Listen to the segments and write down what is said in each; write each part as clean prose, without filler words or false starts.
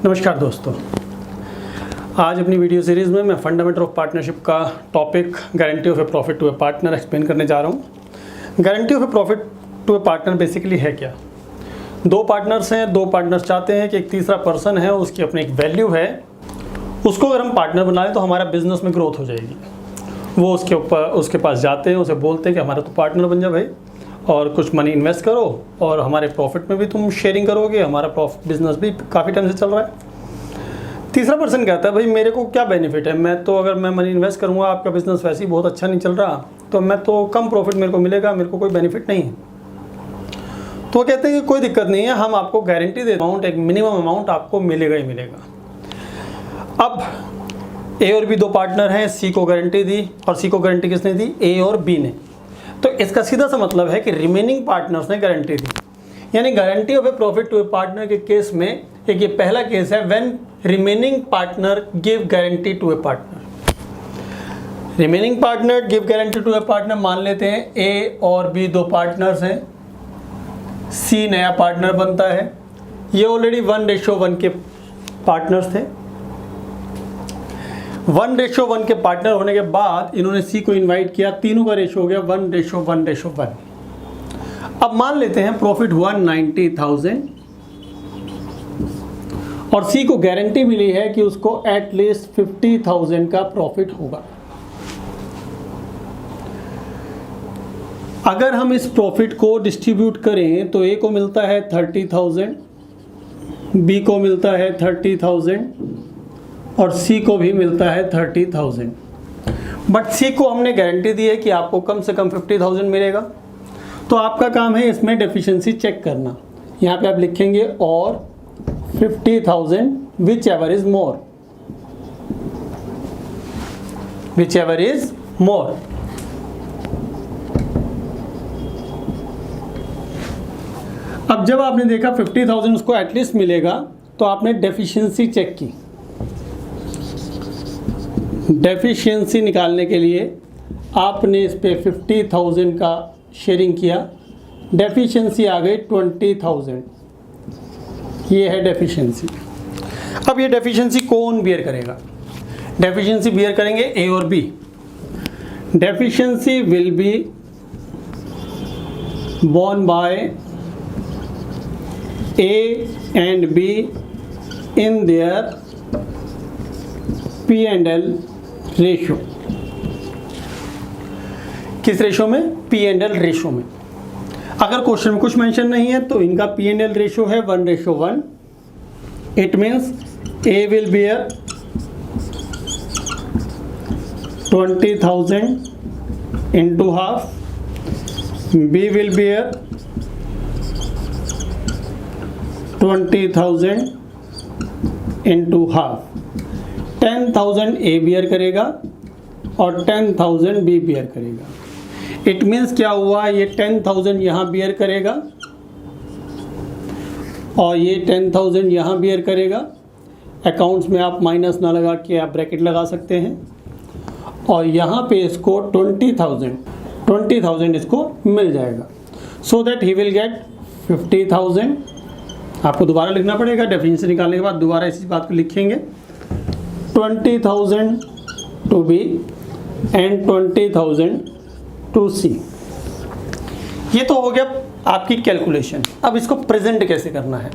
नमस्कार दोस्तों, आज अपनी वीडियो सीरीज़ में मैं फंडामेंटल ऑफ पार्टनरशिप का topic guarantee of a profit to a partner explain करने जा रहा हूँ। Guarantee of a profit to a partner basically है क्या? दो पार्टनर्स हैं, दो पार्टनर्स चाहते हैं कि एक तीसरा पर्सन है, उसकी अपनी एक वैल्यू है, उसको अगर हम पार्टनर बना लें तो हमारा बिजनेस में ग्रोथ हो जाएगी। वो उसके पास जाते हैं, उसे बोलते हैं कि हमारा तो पार्टनर बन जा भाई, और कुछ मनी इन्वेस्ट करो और हमारे प्रॉफिट में भी तुम शेयरिंग करोगे, हमारा प्रॉफिट बिजनेस भी काफ़ी टाइम से चल रहा है। तीसरा पर्सन कहता है भाई मेरे को क्या बेनिफिट है, मैं तो अगर मैं मनी इन्वेस्ट करूँगा, आपका बिजनेस वैसे ही बहुत अच्छा नहीं चल रहा, तो मैं तो कम प्रॉफिट मेरे को मिलेगा, मेरे को कोई बेनिफिट नहीं है। तो वो कहते हैं कि कोई दिक्कत नहीं है, हम आपको गारंटी दे अमाउंट, एक मिनिमम अमाउंट आपको मिलेगा ही मिलेगा। अब ए और बी दो पार्टनर हैं, सी को गारंटी दी, और सी को गारंटी किसने दी? ए और बी ने। तो इसका सीधा सा मतलब है कि रिमेनिंग पार्टनर्स ने गारंटी दी। यानी guarantee of a profit to a partner के केस में एक ये पहला केस है, when remaining partner give guarantee to a partner. Remaining partner give guarantee to a partner. मान लेते हैं ए और बी दो पार्टनर्स हैं, सी नया पार्टनर बनता है। ये ऑलरेडी 1:1 के पार्टनर्स थे। 1:1 के पार्टनर होने के बाद इन्होंने सी को इनवाइट किया, तीनों का रेशो हो गया 1:1:1। अब मान लेते हैं प्रॉफिट हुआ 90,000 और सी को गारंटी मिली है कि उसको एटलीस्ट 50,000 का प्रॉफिट होगा। अगर हम इस प्रॉफिट को डिस्ट्रीब्यूट करें तो ए को मिलता है 30,000, बी को मिलता है 30,000 और सी को भी मिलता है 30,000। बट सी को हमने गारंटी दी है कि आपको कम से कम 50,000 मिलेगा। तो आपका काम है इसमें डेफिशिएंसी चेक करना। यहाँ पे आप लिखेंगे और 50,000 which ever is more, which ever is more. अब जब आपने देखा 50,000 उसको एटलीस्ट मिलेगा, तो आपने डेफिशिएंसी चेक की। डेफिशिएंसी निकालने के लिए आपने इस पे 50,000 का शेयरिंग किया, डेफिशिएंसी आ गई 20,000। ये है डेफिशिएंसी। अब ये डेफिशिएंसी कौन बियर करेगा? डेफिशिएंसी बियर करेंगे ए और B. Deficiency will be borne by A and B in their P&L ratio. किस रेशो में? P&L रेशो में। अगर क्वेश्चन में कुछ मेंशन नहीं है तो इनका P&L रेशो है 1:1। It means A will bear 20,000 into half, B will bear 20,000 into half. 10,000 A bear करेगा और 10,000 बी बियर करेगा। इट मीन्स क्या हुआ, ये 10,000 यहाँ बियर करेगा और ये 10,000 यहाँ बियर करेगा। अकाउंट्स में आप माइनस ना लगा के आप ब्रैकेट लगा सकते हैं, और यहाँ पे इसको 20,000 इसको मिल जाएगा। So that he will get 50,000। आपको दोबारा लिखना पड़ेगा, डेफिनेशन निकालने के बाद दोबारा इसी बात को लिखेंगे। 20,000 टू बी एंड 20,000 टू सी। ये तो हो गया आपकी कैलकुलेशन। अब इसको प्रेजेंट कैसे करना है?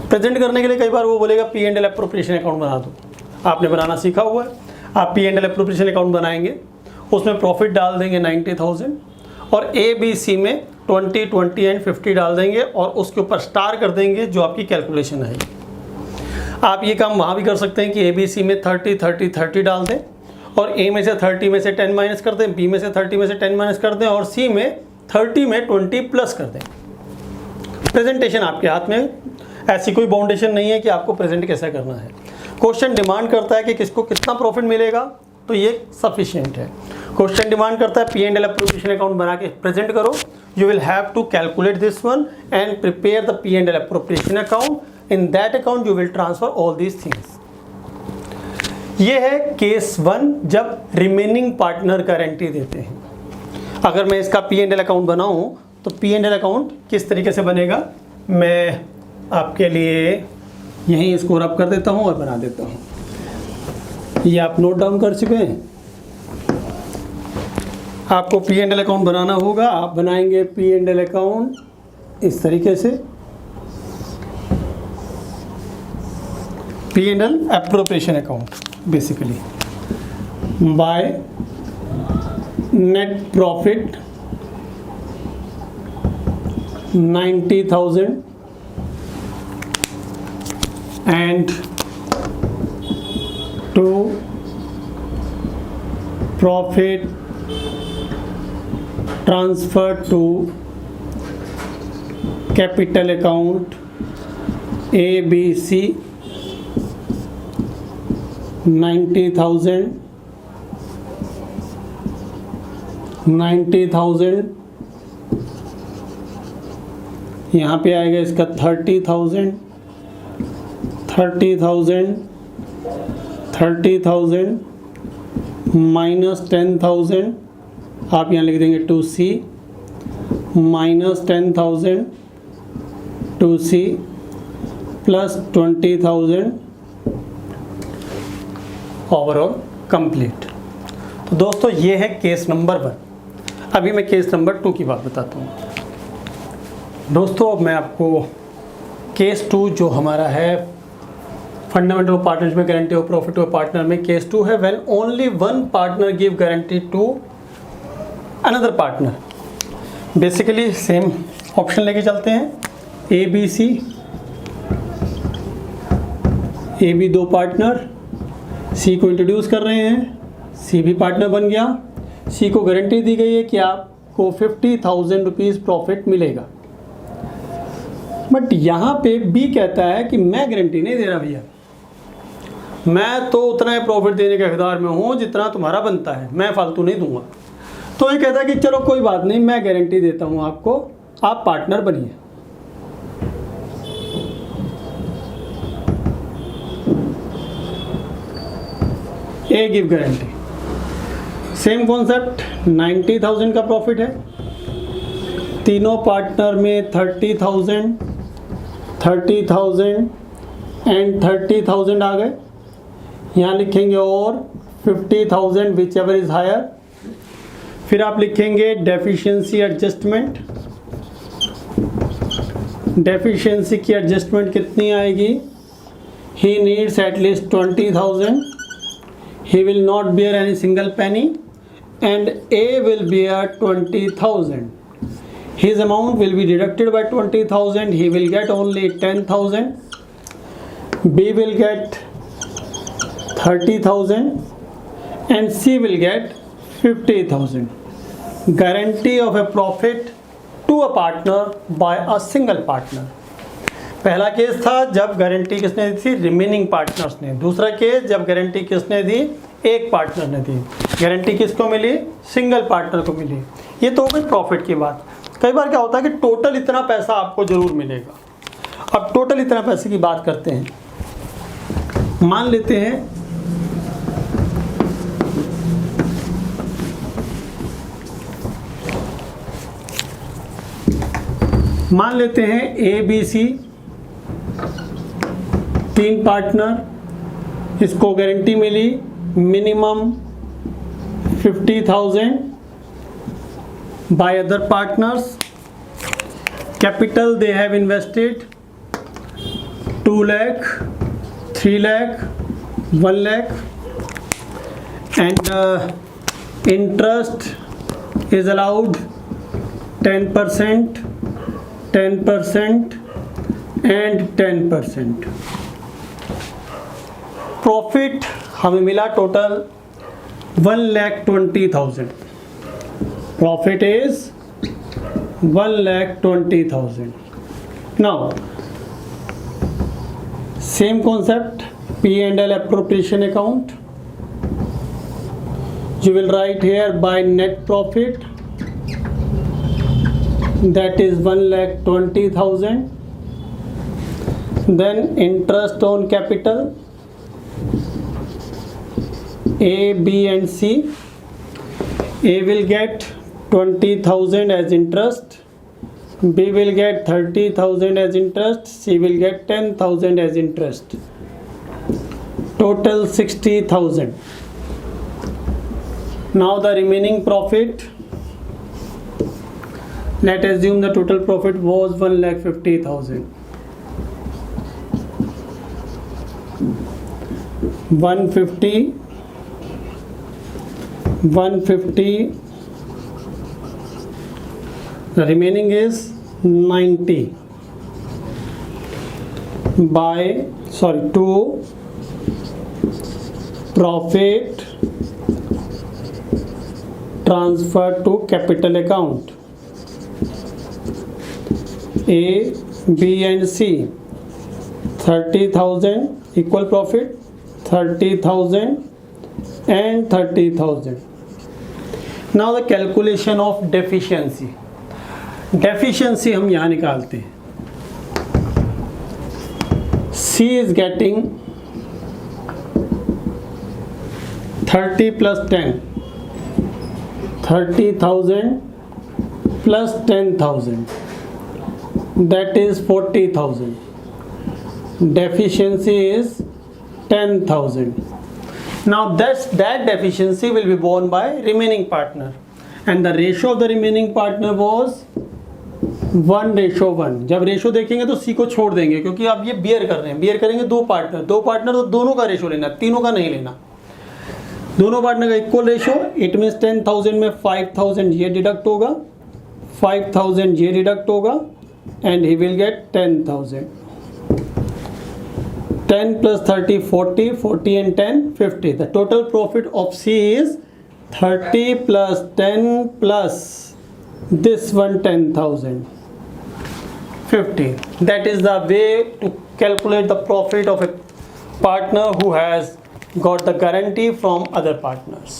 प्रेजेंट करने के लिए कई बार वो बोलेगा P&L एप्रोप्रिएशन अकाउंट बना दो। आपने बनाना सीखा हुआ है, आप P&L एप्रोप्रिएशन अकाउंट बनाएंगे, उसमें प्रॉफिट डाल देंगे 90,000 और ए बी सी में 20, 20 एंड 50 डाल देंगे और उसके ऊपर स्टार कर देंगे जो आपकी कैलकुलेशन है। आप ये काम वहाँ भी कर सकते हैं कि ए बी सी में 30, 30, 30 डाल दें और ए में से 30 में से 10 माइनस कर दें, बी में से 30 में से 10 माइनस कर दें और सी में 30 में 20 प्लस कर दें। प्रेजेंटेशन आपके हाथ में, ऐसी कोई बाउंडेशन नहीं है कि आपको प्रेजेंट कैसा करना है। क्वेश्चन डिमांड करता है कि किसको कितना प्रॉफिट मिलेगा, तो ये सफिशिएंट है। क्वेश्चन डिमांड करता है P&L एप्रोप्रिएशन अकाउंट बना के प्रेजेंट करो, you will have to calculate this one and prepare the P&L appropriation account. In that account you will transfer all these things. ये है केस 1 जब रिमेनिंग पार्टनर गारंटी देते हैं। अगर मैं इसका P&L अकाउंट बनाऊं तो P&L अकाउंट किस तरीके से बनेगा, मैं आपके लिए यहीं इसको रब कर देता हूँ और बना देता हूँ। ये आप नोट डाउन कर चुके हैं। आपको P&L अकाउंट बनाना होगा, आप बनाएंगे P&L अकाउंट इस तरीके से, P&L appropriation account basically by net profit 90,000 and to profit transfer to capital account ABC 90,000 यहाँ पे आएगा इसका 30,000 माइनस 10,000, आप यहाँ लिख देंगे 2C minus 10,000 2C plus 20,000 overall complete. तो दोस्तों ये है केस नंबर 1। अभी मैं केस नंबर 2 की बात बताता हूँ। दोस्तों अब मैं आपको केस 2 जो हमारा है फंडामेंटल ऑफ पार्टनरशिप में guarantee of profit to a partner में केस 2 है when only one partner give guarantee to another partner. Basically same option लेके चलते हैं, ए बी 2 पार्टनर, सी को इंट्रोड्यूस कर रहे हैं, सी भी पार्टनर बन गया, सी को गारंटी दी गई है कि आपको 50,000 रुपीज़ प्रॉफिट मिलेगा। बट यहाँ पे बी कहता है कि मैं गारंटी नहीं दे रहा भैया, मैं तो उतना ही प्रॉफिट देने के हकदार में हूँ जितना तुम्हारा बनता है, मैं फालतू नहीं दूंगा। तो ये कहता है कि चलो कोई बात नहीं, मैं गारंटी देता हूँ आपको, आप पार्टनर बनिए। ए गिव गारंटी, सेम कॉन्सेप्ट, 90,000 का प्रॉफिट है, तीनों पार्टनर में 30,000 एंड 30,000 आ गए। यहाँ लिखेंगे और 50,000 विच एवर इज हायर। फिर आप लिखेंगे डेफिशिएंसी एडजस्टमेंट, डेफिशिएंसी की एडजस्टमेंट कितनी आएगी, he needs at least 20,000, he will not bear any single penny and A will bear 20,000. His amount will be deducted by 20,000, he will get only 10,000. B will get 30,000 and C will get 50,000. Guarantee of a profit to a partner by a single partner. पहला case था जब guarantee किसने दी थी, remaining partners ने। दूसरा case जब guarantee किसने दी, एक पार्टनर ने दी। गारंटी किसको मिली, सिंगल पार्टनर को मिली। ये तो हो गई प्रॉफिट की बात। कई बार क्या होता है कि टोटल इतना पैसा आपको जरूर मिलेगा। अब टोटल इतना पैसे की बात करते हैं। मान लेते हैं ए बी सी 3 पार्टनर, इसको गारंटी मिली minimum 50,000 by other partners. Capital they have invested 2 lakh, 3 lakh, 1 lakh and interest is allowed 10% and 10%। Profit हमें मिला total 1,20,000। Profit is 1,20,000। Now same concept, P&L appropriation account, you will write here by net profit, that is 1,20,000, then interest on capital A, B and C. A will get 20,000 as interest, B will get 30,000 as interest, C will get 10,000 as interest. Total 60,000. Now the remaining profit, let's assume the total profit was 1,50,000. 150, the remaining is 90 to profit transfer to capital account. A, B and C, 30,000 equal profit, 30,000 and 30,000. Now the calculation of deficiency. Deficiency हम यहाँ निकालते हैं. C is getting 30 plus 10, 30,000 plus 10,000, that is 40,000. Deficiency is 10,000. Now that deficiency will be borne by remaining partner, and the ratio of the remaining partner was 1:1. जब ratio देखेंगे तो सी को छोड़ देंगे, क्योंकि आप ये बियर कर रहे हैं. बियर करेंगे दो पार्टनर तो दोनों का रेशो लेना, तीनों का नहीं लेना. दोनों पार्टनर का इक्वल रेशो. इट मीन्स 10,000 में 5,000 ये डिडक्ट होगा, 5,000 ये डिडक्ट होगा, and he will get 10,000. 10 plus 30, 40, 40 and 10, 50. The total profit of C is 30 plus 10 plus this one 10,000, 50. That is the way to calculate the profit of a partner who has got the guarantee from other partners.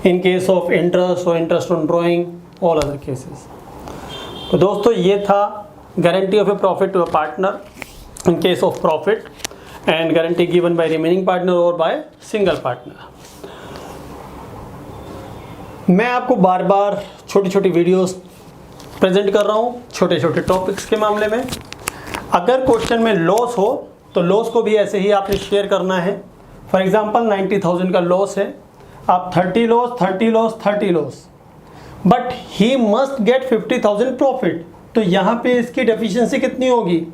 In case of interest or interest on drawing, all other cases. तो दोस्तों ये था guarantee of a profit to a partner in case of profit, and guarantee given by remaining partner or by single partner. मैं आपको बार बार छोटी छोटी videos present कर रहा हूँ छोटे छोटे टॉपिक्स के मामले में. अगर क्वेश्चन में लॉस हो तो लॉस को भी ऐसे ही आपने शेयर करना है. फॉर एग्जांपल 90,000 का लॉस है, आप 30 loss 30 loss 30 loss, but he must get 50,000 profit. तो यहाँ पे इसकी डेफिशिएंसी कितनी होगी?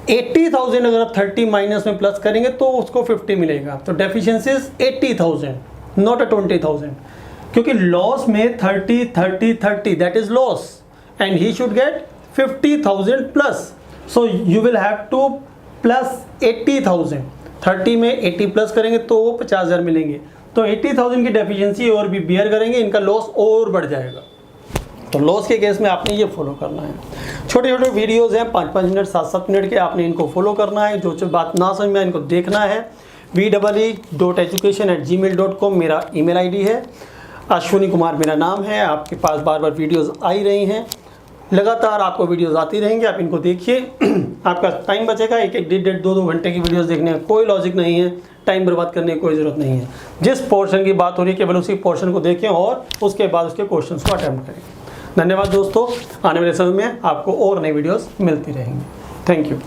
80,000. अगर आप 30 माइनस में प्लस करेंगे तो उसको 50 मिलेगा. तो डेफिशिएंसी इज 80,000, नॉट अ 20,000, क्योंकि लॉस में 30 30 30 that is loss, and he should get 50,000 plus. So you will have two plus 80,000. 30 में 80 प्लस करेंगे तो वो 50,000 मिलेंगे. तो 80,000 की डेफिशिएंसी और भी बियर करेंगे, इनका लॉस और बढ़ जाएगा. तो लॉस के केस में आपने ये फॉलो करना है. छोटे छोटे वीडियोज़ हैं 5-5 मिनट 7-7 मिनट के, आपने इनको फॉलो करना है. जो बात ना समझ में इनको देखना है. www.education@gmail.com मेरा ईमेल आईडी है. अश्विनी कुमार मेरा नाम है. आपके पास बार बार वीडियोज़ आई रही हैं, लगातार आपको वीडियोज़ आती रहेंगी. आप इनको देखिए, आपका टाइम बचेगा. एक 1.5-2 घंटे की वीडियोज़ देखने का कोई लॉजिक नहीं है. टाइम बर्बाद करने की कोई ज़रूरत नहीं है. जिस पोर्शन की बात हो रही है केवल उसी पोर्शन को देखें और उसके बाद उसके क्वेश्चन को अटेम्प्ट करें. धन्यवाद दोस्तों. आने वाले समय में आपको और नई वीडियोस मिलती रहेंगी. Thank you.